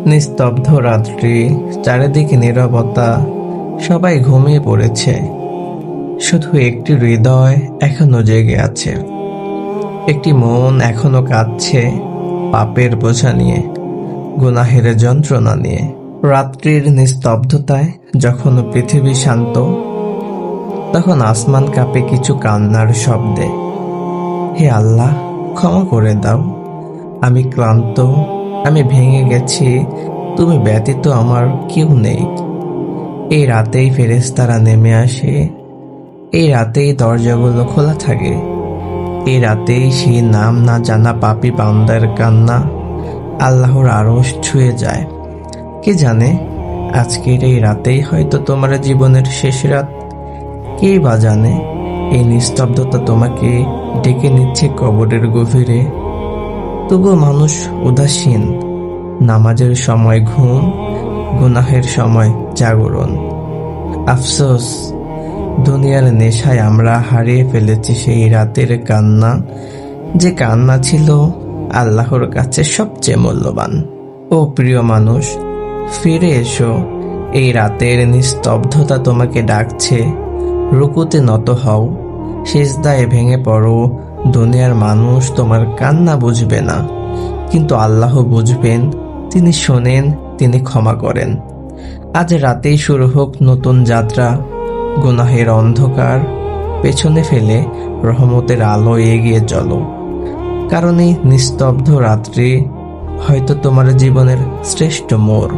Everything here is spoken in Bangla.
নিস্তব্ধ রাত্রি, চারিদিকে নীরবতা, সবাই ঘুমিয়ে পড়েছে। শুধু একটি হৃদয় এখনো জেগে আছে, একটি মন এখনো কাঁদছে পাপের বোঝা নিয়ে, গুনাহের যন্ত্রণা নিয়ে। রাত্রির নিস্তব্ধতায় যখন পৃথিবী শান্ত, তখন আসমান কাঁপে কিছু কান্নার শব্দে। হে আল্লাহ, ক্ষমা করে দাও, আমি ক্লান্ত, আমি ভেঙে গেছি, তুমি ব্যতীত আমার কেউ নেই। এই রাতেই ফেরেশতারা নেমে আসে, এই রাতেই দরজাগুলো খোলা থাকে, এই রাতেই সেই নাম না জানা পাপী বান্দার কান্না আল্লাহর আরশ ছুঁয়ে যায়। কে জানে, আজকের এই রাতেই হয়তো তোমার জীবনের শেষ রাত। কে বা জানে, এই নিস্তব্ধতা তোমাকে ডেকে নিচ্ছে কবরের গভীরে। তবু মানুষ উদাসীন, নামাজের সময় ঘুম, গুনাহের সময় জাগরণ। আফসোস, দুনিয়ার নেশায় আমরা হারিয়ে ফেলেছি সেই রাতের কান্না, যে কান্না ছিল আল্লাহর কাছে সবচেয়ে মূল্যবান। ও প্রিয় মানুষ, ফিরে এসো, এই রাতের নিস্তব্ধতা তোমাকে ডাকছে। রুকুতে নত হও, সিজদায় ভেঙে পড়ো। দুনিয়ার মানুষ তোমার কান্না বুঝবে না, কিন্তু আল্লাহ বুঝবেন। তিনি শোনেন, তিনি ক্ষমা করেন। আজ রাতেই শুরু হোক নতুন যাত্রা। গুনাহের অন্ধকার পেছনে ফেলে রহমতের আলো এগিয়ে চলো, কারণ এই নিস্তব্ধ রাত্রি হয়তো তোমার জীবনের শ্রেষ্ঠ মোড়।